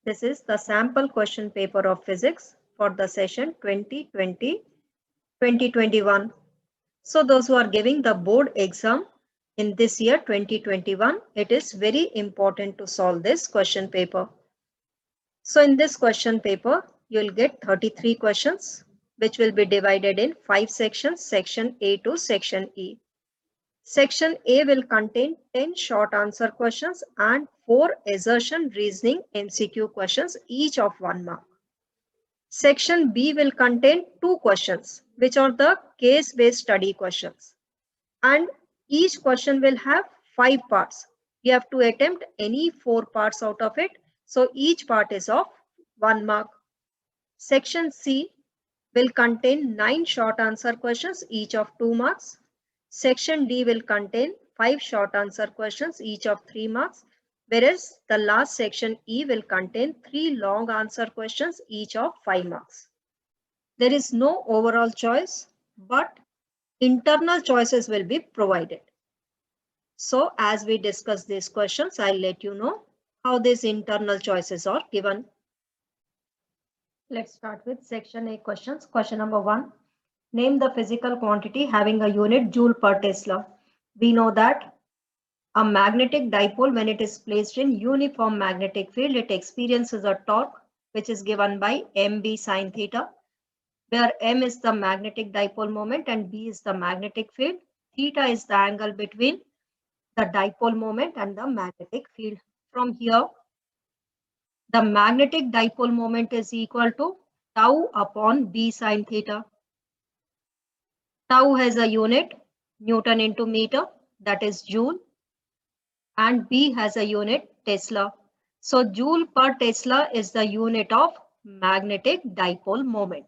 This is the sample question paper of physics for the session 2020-2021. So those who are giving the board exam in this year 2021, it is very important to solve this question paper. So in this question paper, you will get 33 questions, which will be divided in 5 sections, section A to section E. Section A will contain 10 short answer questions and 4 assertion reasoning MCQ questions, each of 1 mark. Section B will contain 2 questions, which are the case-based study questions. And each question will have 5 parts. You have to attempt any 4 parts out of it. So each part is of 1 mark. Section C will contain 9 short answer questions, each of 2 marks. Section D will contain 5 short answer questions, each of 3 marks, whereas the last section E will contain 3 long answer questions, each of 5 marks. There is no overall choice, but internal choices will be provided. So as we discuss these questions, I'll let you know how these internal choices are given. Let's start with section A questions. Question number 1. Name the physical quantity having a unit joule per Tesla. We know that a magnetic dipole, when it is placed in uniform magnetic field, it experiences a torque which is given by mb sine theta, where m is the magnetic dipole moment and b is the magnetic field. Theta is the angle between the dipole moment and the magnetic field. From here, the magnetic dipole moment is equal to tau upon b sine theta. Tau has a unit, Newton into meter, that is joule, and B has a unit, Tesla. So joule per Tesla is the unit of magnetic dipole moment.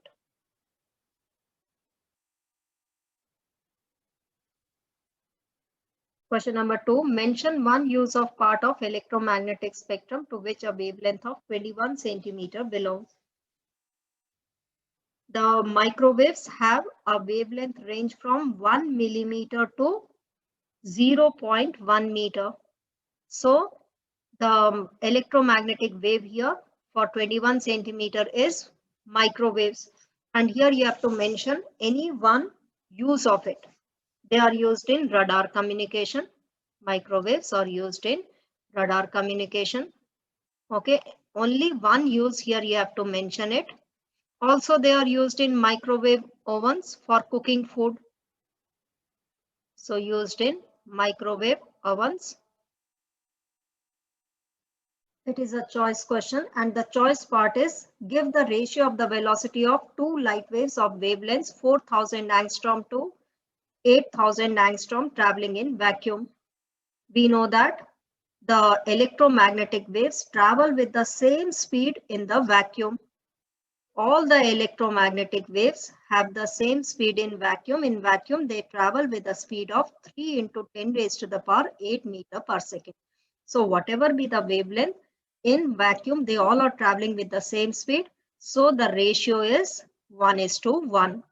Question number 2. Mention one use of part of electromagnetic spectrum to which a wavelength of 21 centimeter belongs. The microwaves have a wavelength range from 1 millimeter to 0.1 meter. So the electromagnetic wave here for 21 centimeter is microwaves. And here you have to mention any one use of it. They are used in radar communication. Microwaves are used in radar communication. Okay, only one use here you have to mention it. Also, they are used in microwave ovens for cooking food. So used in microwave ovens. It is a choice question, and the choice part is give the ratio of the velocity of two light waves of wavelengths 4000 angstrom to 8000 angstrom traveling in vacuum. We know that the electromagnetic waves travel with the same speed in the vacuum. All the electromagnetic waves have the same speed in vacuum. In vacuum, they travel with a speed of 3 into 10 raised to the power 8 meter per second. So whatever be the wavelength, in vacuum, they all are traveling with the same speed. So the ratio is 1:1.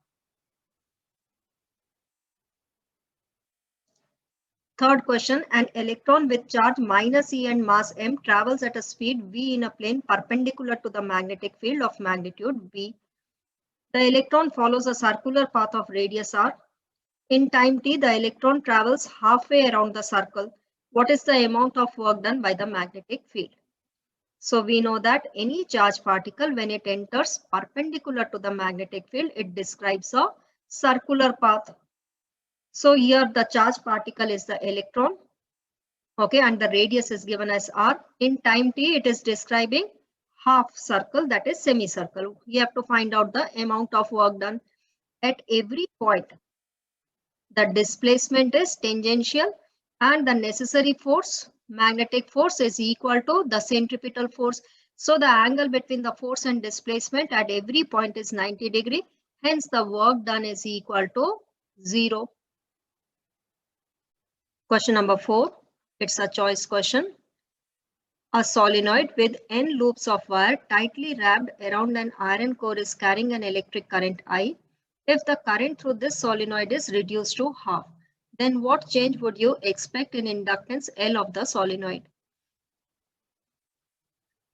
Third question, an electron with charge -e and mass m travels at a speed v in a plane perpendicular to the magnetic field of magnitude v. The electron follows a circular path of radius r. In time t, the electron travels halfway around the circle. What is the amount of work done by the magnetic field? So we know that any charged particle, when it enters perpendicular to the magnetic field, it describes a circular path. So here the charged particle is the electron. Okay, and the radius is given as r. In time t, it is describing half circle, that is semicircle. You have to find out the amount of work done. At every point, the displacement is tangential and the necessary force, magnetic force, is equal to the centripetal force. So the angle between the force and displacement at every point is 90 degree. Hence the work done is equal to 0. Question number 4. It's a choice question. A solenoid with n loops of wire tightly wrapped around an iron core is carrying an electric current I. If the current through this solenoid is reduced to half, then what change would you expect in inductance L of the solenoid?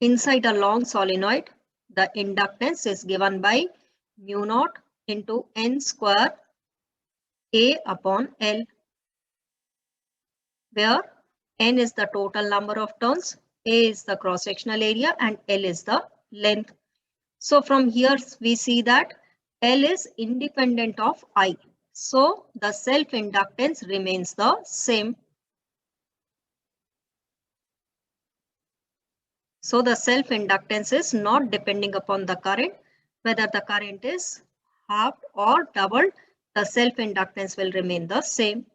Inside a long solenoid, the inductance is given by mu naught into N square A upon L, where N is the total number of turns, A is the cross-sectional area, and L is the length. So from here we see that L is independent of I. So the self-inductance remains the same. So the self-inductance is not depending upon the current. Whether the current is halved or doubled, the self-inductance will remain the same.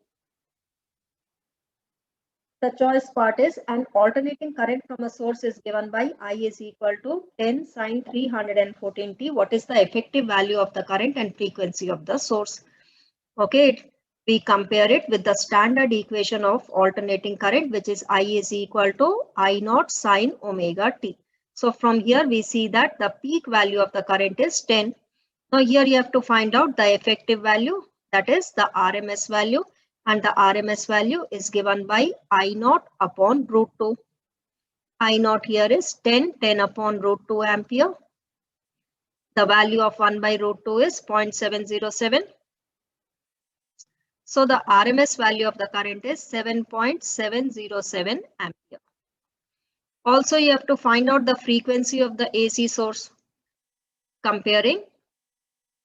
The choice part is an alternating current from a source is given by I is equal to 10 sine 314t. What is the effective value of the current and frequency of the source? Okay, we compare it with the standard equation of alternating current, which is I is equal to I naught sine omega t. So from here we see that the peak value of the current is 10. Now here you have to find out the effective value, that is the RMS value, and the RMS value is given by I naught upon root 2. I naught here is 10 upon root 2 ampere. The value of 1 by root 2 is 0.707. So the RMS value of the current is 7.707 ampere. Also, you have to find out the frequency of the AC source. Comparing,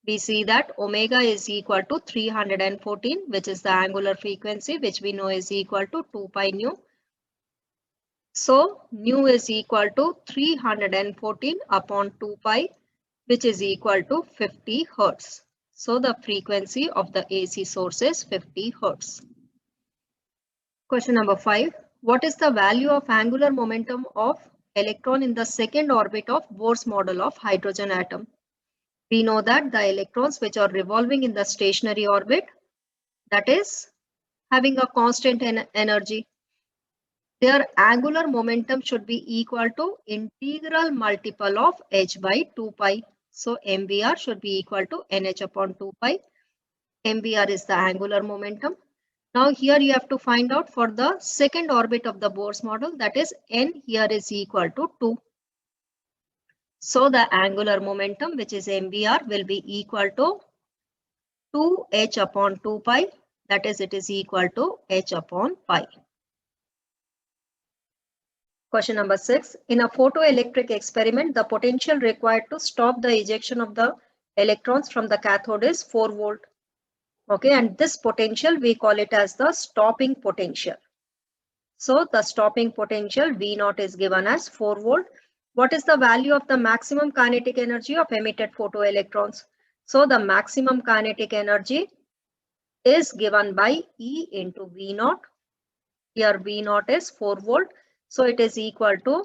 we see that omega is equal to 314, which is the angular frequency, which we know is equal to 2 pi nu. So nu is equal to 314 upon 2 pi, which is equal to 50 hertz. So the frequency of the AC source is 50 hertz. Question number 5. What is the value of angular momentum of electron in the second orbit of Bohr's model of hydrogen atom? We know that the electrons which are revolving in the stationary orbit, that is having a constant energy, their angular momentum should be equal to integral multiple of h by 2 pi. So mvr should be equal to nh upon 2 pi. mvr is the angular momentum. Now here you have to find out for the second orbit of the Bohr's model, that is n here is equal to 2. So the angular momentum, which is mvr, will be equal to 2h upon 2 pi, that is it is equal to h upon pi. Question number 6. In a photoelectric experiment, the potential required to stop the ejection of the electrons from the cathode is 4 volt. Okay, and this potential we call it as the stopping potential. So the stopping potential V naught is given as 4 volt. What is the value of the maximum kinetic energy of emitted photoelectrons? So the maximum kinetic energy is given by E into V naught. Here V naught is 4 volt. So it is equal to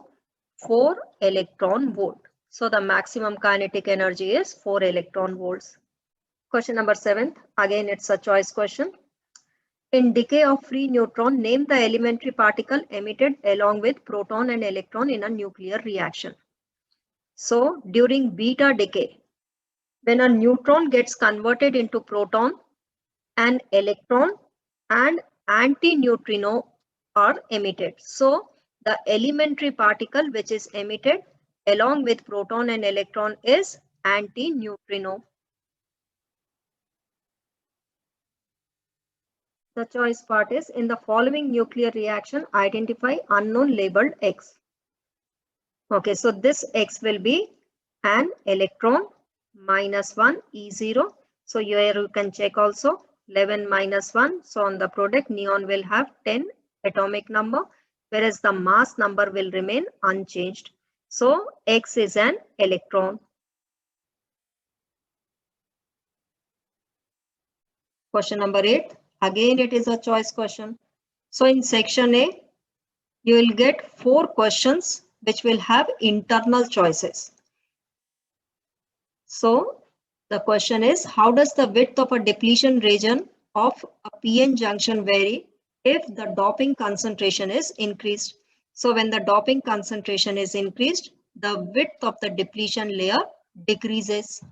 4 electron volt. So the maximum kinetic energy is 4 electron volts. Question number 7. Again, it's a choice question. In decay of free neutron, name the elementary particle emitted along with proton and electron in a nuclear reaction. So during beta decay, when a neutron gets converted into proton, an electron and antineutrino are emitted. So the elementary particle which is emitted along with proton and electron is antineutrino. The choice part is, in the following nuclear reaction, identify unknown labeled X. Okay, so this X will be an electron -1 E0. So here you can check also 11 -1. So on the product, neon will have 10 atomic number, whereas the mass number will remain unchanged. So X is an electron. Question number 8. Again, it is a choice question. So in section A, you will get 4 questions which will have internal choices. So the question is, how does the width of a depletion region of a PN junction vary if the doping concentration is increased? So when the doping concentration is increased, the width of the depletion layer decreases.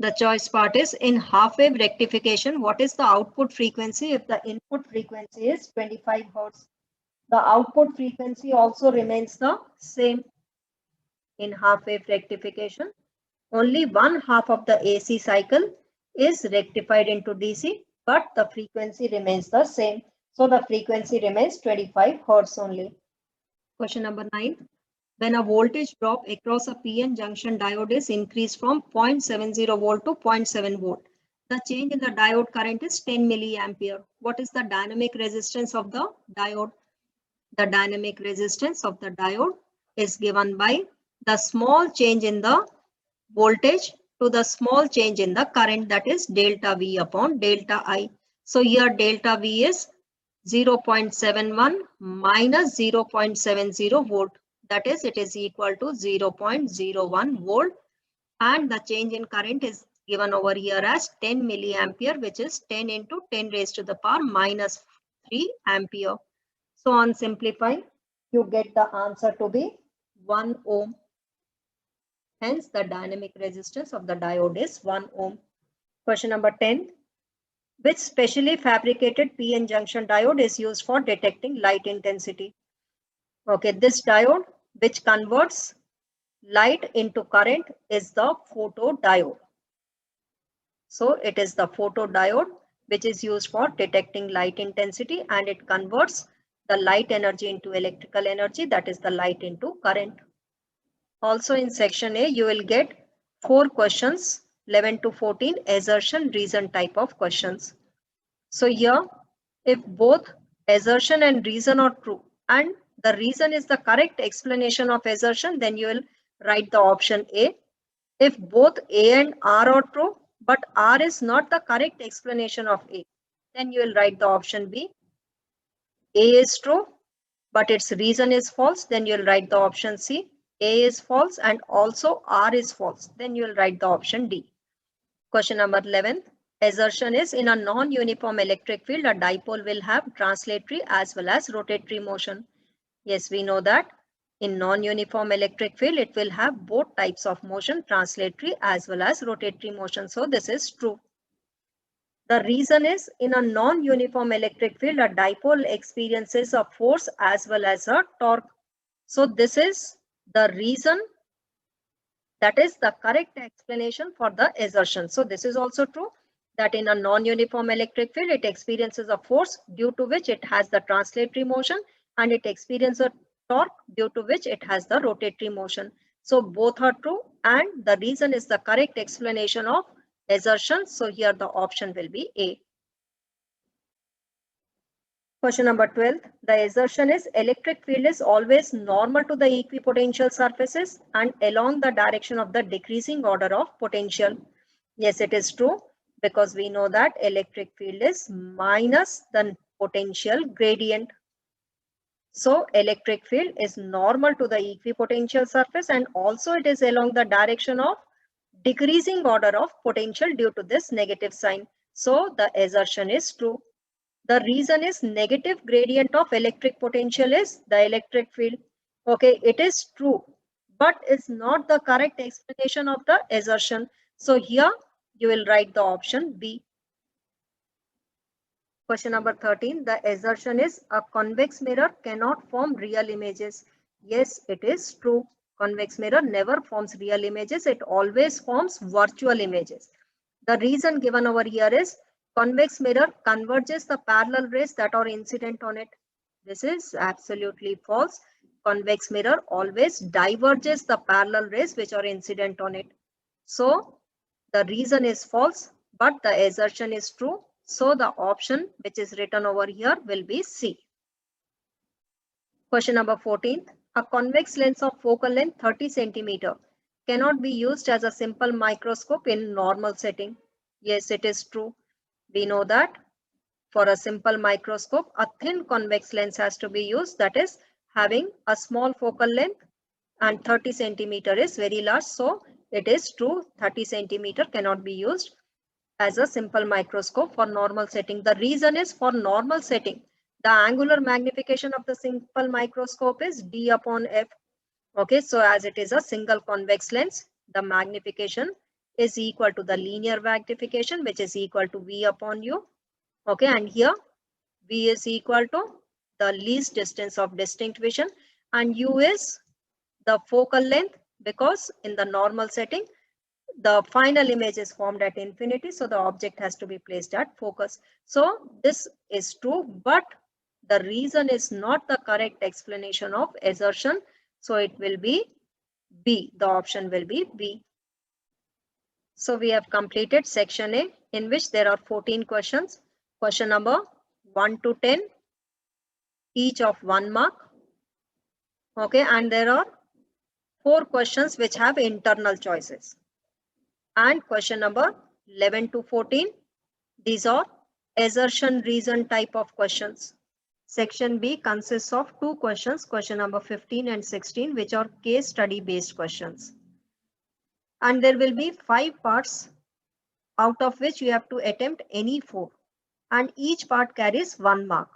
The choice part is in half wave rectification, what is the output frequency if the input frequency is 25 Hertz? The output frequency also remains the same in half wave rectification. Only one half of the AC cycle is rectified into DC, but the frequency remains the same. So the frequency remains 25 Hertz only. Question number 9. When a voltage drop across a PN junction diode is increased from 0.70 volt to 0.7 volt, the change in the diode current is 10 milliampere. What is the dynamic resistance of the diode? The dynamic resistance of the diode is given by the small change in the voltage to the small change in the current, that is delta V upon delta I. So here delta V is 0.71 minus 0.70 volt. That is, it is equal to 0.01 volt, and the change in current is given over here as 10 milliampere, which is 10 into 10 raised to the power minus 3 ampere. So on simplifying, you get the answer to be 1 ohm. Hence, the dynamic resistance of the diode is 1 ohm. Question number 10. Which specially fabricated PN junction diode is used for detecting light intensity? Okay, this diode which converts light into current is the photodiode. So it is the photodiode which is used for detecting light intensity, and it converts the light energy into electrical energy, that is the light into current. Also in section A, you will get 4 questions, 11 to 14, assertion, reason type of questions. So here, if both assertion and reason are true, and the reason is the correct explanation of assertion, then you will write the option A. If both A and R are true, but R is not the correct explanation of A, then you will write the option B. A is true, but its reason is false, then you will write the option C. A is false and also R is false, then you will write the option D. Question number 11. Assertion is in a non-uniform electric field, a dipole will have translatory as well as rotatory motion. Yes, we know that in non-uniform electric field, it will have both types of motion, translatory as well as rotatory motion. So this is true. The reason is in a non-uniform electric field, a dipole experiences a force as well as a torque. So this is the reason, that is the correct explanation for the assertion. So this is also true, that in a non-uniform electric field, it experiences a force due to which it has the translatory motion, and it experiences a torque due to which it has the rotatory motion. So both are true, and the reason is the correct explanation of assertion. So here the option will be A. Question number 12. The assertion is electric field is always normal to the equipotential surfaces and along the direction of the decreasing order of potential. Yes, it is true, because we know that electric field is minus the potential gradient. So electric field is normal to the equipotential surface, and also it is along the direction of decreasing order of potential due to this negative sign. So the assertion is true. The reason is negative gradient of electric potential is the electric field. Okay, it is true, but is not the correct explanation of the assertion. So here you will write the option B. Question number 13. The assertion is a convex mirror cannot form real images. Yes, it is true. Convex mirror never forms real images. It always forms virtual images. The reason given over here is convex mirror converges the parallel rays that are incident on it. This is absolutely false. Convex mirror always diverges the parallel rays which are incident on it. So the reason is false, but the assertion is true. So the option which is written over here will be C. Question number 14. A convex lens of focal length 30 centimeter cannot be used as a simple microscope in normal setting. Yes, it is true. We know that for a simple microscope, a thin convex lens has to be used, that is having a small focal length, and 30 centimeter is very large. So it is true, 30 centimeter cannot be used as a simple microscope for normal setting. The reason is for normal setting, the angular magnification of the simple microscope is D upon F. Okay, so as it is a single convex lens, the magnification is equal to the linear magnification, which is equal to V upon U. Okay, and here V is equal to the least distance of distinct vision, and U is the focal length, because in the normal setting, the final image is formed at infinity, so the object has to be placed at focus. So this is true, but the reason is not the correct explanation of assertion. So it will be B. The option will be B. So we have completed section A, in which there are 14 questions. Question number 1 to 10, each of 1 mark. Okay, and there are 4 questions which have internal choices. And question number 11 to 14, these are assertion reason type of questions. Section B consists of 2 questions, question number 15 and 16, which are case study based questions. And there will be 5 parts, out of which you have to attempt any 4. And each part carries 1 mark.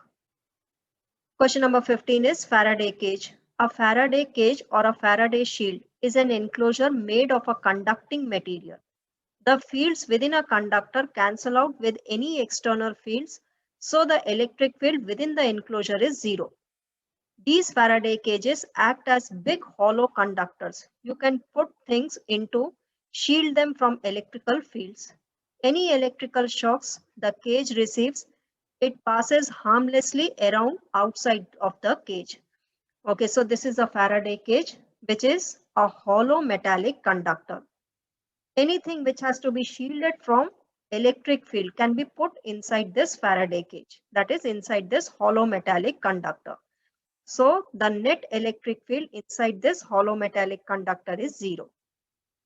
Question number 15 is Faraday cage. A Faraday cage or a Faraday shield is an enclosure made of a conducting material. The fields within a conductor cancel out with any external fields, so the electric field within the enclosure is 0. These Faraday cages act as big hollow conductors. You can put things into, shield them from electrical fields. Any electrical shocks the cage receives, it passes harmlessly around outside of the cage. Okay, so this is a Faraday cage, which is a hollow metallic conductor. Anything which has to be shielded from electric field can be put inside this Faraday cage, that is inside this hollow metallic conductor. So the net electric field inside this hollow metallic conductor is 0.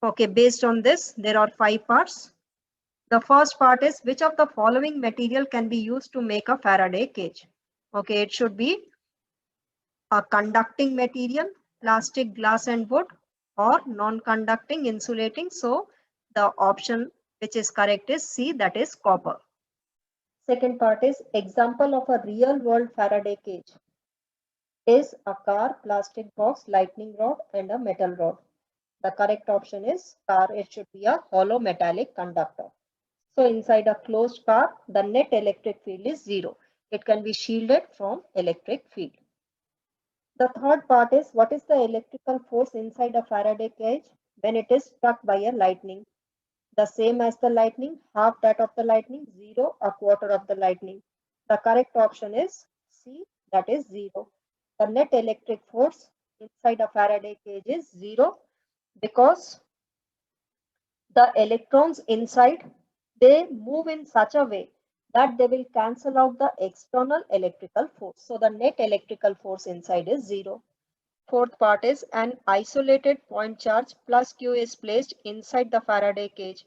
Okay, based on this, there are 5 parts. The first part is, which of the following material can be used to make a Faraday cage? Okay, it should be a conducting material, plastic, glass and wood, or non-conducting, insulating. So the option which is correct is C, that is copper. Second part is, example of a real world Faraday cage is a car, plastic box, lightning rod and a metal rod. The correct option is car. It should be a hollow metallic conductor. So inside a closed car, the net electric field is 0. It can be shielded from electric field. The third part is, what is the electrical force inside a Faraday cage when it is struck by a lightning? The same as the lightning, half that of the lightning, 0, a quarter of the lightning. The correct option is C, that is 0. The net electric force inside a Faraday cage is 0, because the electrons inside, they move in such a way that they will cancel out the external electrical force. So the net electrical force inside is 0. Fourth part is, an isolated point charge plus Q is placed inside the Faraday cage.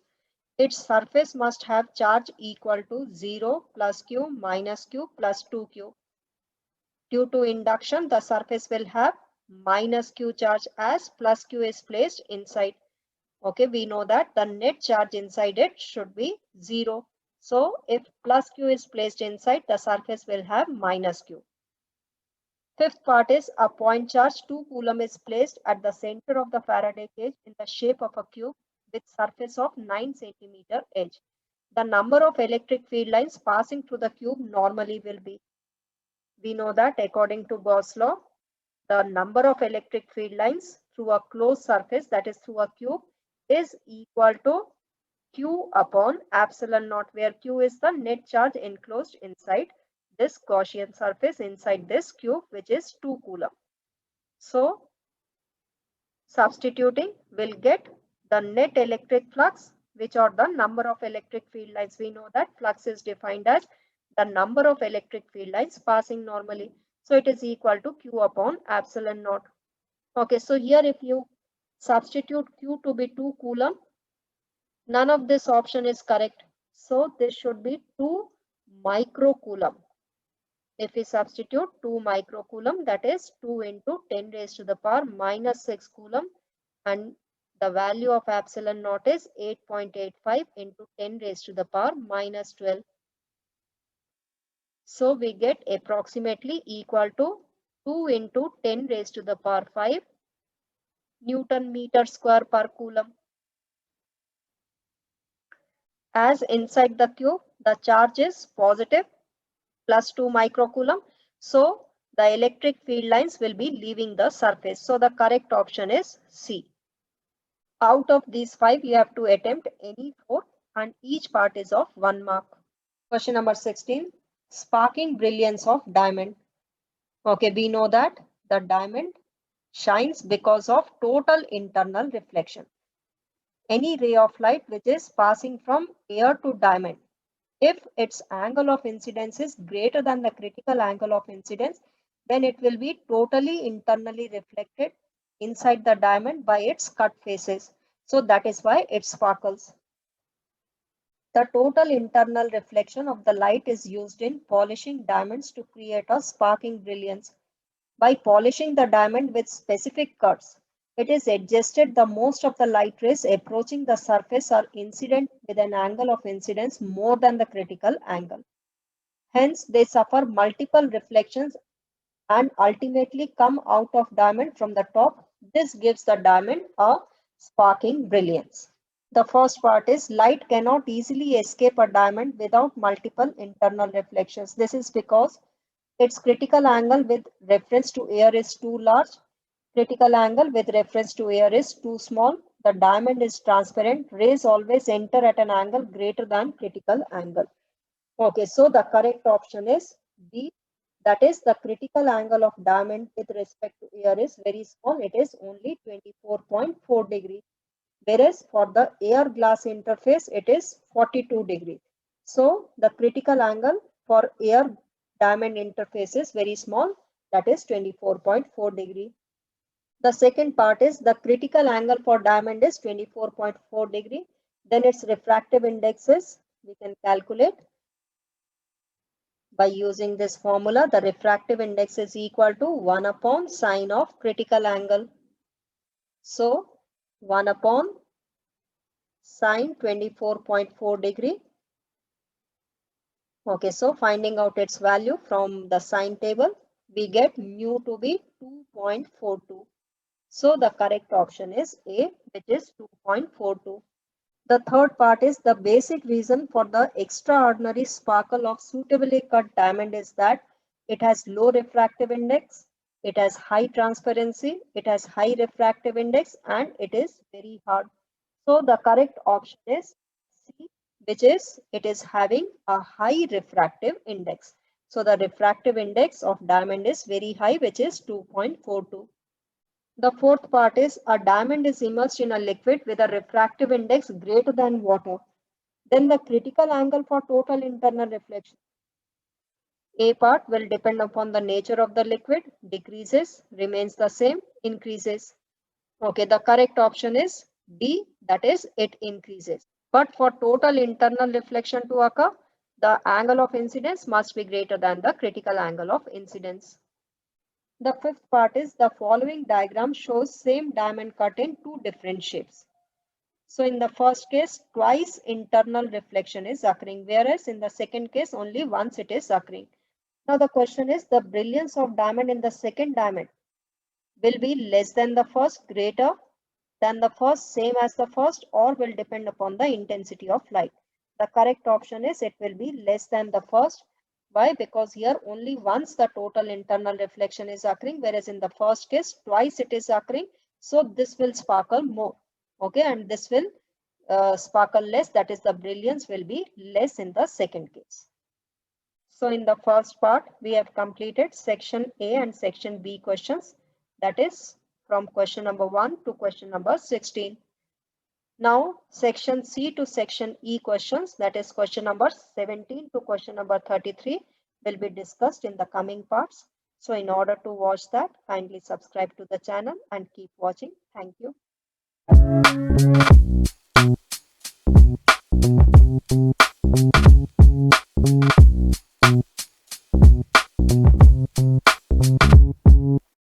Its surface must have charge equal to 0 plus Q minus Q plus 2Q. Due to induction, the surface will have minus Q charge as plus Q is placed inside. Okay, we know that the net charge inside it should be 0. So if plus Q is placed inside, the surface will have minus Q. Fifth part is, a point charge 2 coulomb is placed at the center of the Faraday cage in the shape of a cube with surface of 9 centimeter edge. The number of electric field lines passing through the cube normally will be. We know that according to Gauss law, the number of electric field lines through a closed surface, that is through a cube, is equal to Q upon epsilon naught, where Q is the net charge enclosed inside this Gaussian surface inside this cube, which is 2 coulomb. So substituting, will get the net electric flux, which are the number of electric field lines. We know that flux is defined as the number of electric field lines passing normally. So it is equal to Q upon epsilon naught. Okay, so here if you substitute Q to be 2 coulomb, none of this option is correct. So this should be 2 microcoulomb. If we substitute 2 microcoulomb, that is 2 into 10 raised to the power minus 6 coulomb, and the value of epsilon naught is 8.85 into 10 raised to the power minus 12. So we get approximately equal to 2 into 10 raised to the power 5 Newton meter square per coulomb. As inside the cube, the charge is positive, plus 2 microcoulomb. So the electric field lines will be leaving the surface. So the correct option is C. Out of these 5, you have to attempt any 4 and each part is of 1 mark. Question number 16. Sparking brilliance of diamond. Okay, we know that the diamond shines because of total internal reflection. Any ray of light which is passing from air to diamond, if its angle of incidence is greater than the critical angle of incidence, then it will be totally internally reflected inside the diamond by its cut faces. So that is why it sparkles. The total internal reflection of the light is used in polishing diamonds to create a sparking brilliance. By polishing the diamond with specific cuts, it is adjusted the most of the light rays approaching the surface are incident with an angle of incidence more than the critical angle. Hence, they suffer multiple reflections and ultimately come out of diamond from the top. This gives the diamond a sparking brilliance. The first part is light cannot easily escape a diamond without multiple internal reflections. This is because its critical angle with reference to air is too large. Critical angle with reference to air is too small. The diamond is transparent. Rays always enter at an angle greater than critical angle. Okay, so the correct option is B. That is, the critical angle of diamond with respect to air is very small. It is only 24.4 degrees. Whereas for the air glass interface, it is 42 degrees. So the critical angle for air diamond interface is very small. That is 24.4 degree. The second part is the critical angle for diamond is 24.4 degree. Then its refractive indexes we can calculate by using this formula. The refractive index is equal to 1 upon sine of critical angle. So 1 upon sine 24.4 degree. Okay, so finding out its value from the sine table, we get mu to be 2.42. So the correct option is A, which is 2.42. The third part is the basic reason for the extraordinary sparkle of suitably cut diamond is that it has low refractive index, it has high transparency, it has high refractive index, and it is very hard. So the correct option is C, which is it is having a high refractive index. So the refractive index of diamond is very high, which is 2.42. The fourth part is a diamond is immersed in a liquid with a refractive index greater than water. Then the critical angle for total internal reflection. A part will depend upon the nature of the liquid, decreases, remains the same, increases. Okay, the correct option is D, that is it increases. But for total internal reflection to occur, the angle of incidence must be greater than the critical angle of incidence. The fifth part is the following diagram shows same diamond cut in two different shapes. So in the first case, twice internal reflection is occurring, whereas in the second case, only once it is occurring. Now the question is the brilliance of diamond in the second diamond will be less than the first, greater than the first, same as the first, or will depend upon the intensity of light. The correct option is it will be less than the first. Why? Because here only once the total internal reflection is occurring, whereas in the first case twice it is occurring. So this will sparkle more. Okay, and this will sparkle less. That is, the brilliance will be less in the second case. So in the first part, we have completed section A and section B questions. That is from question number 1 to question number 16. Now section C to section E questions, that is question number 17 to question number 33, will be discussed in the coming parts. So in order to watch that, kindly subscribe to the channel and keep watching. Thank you.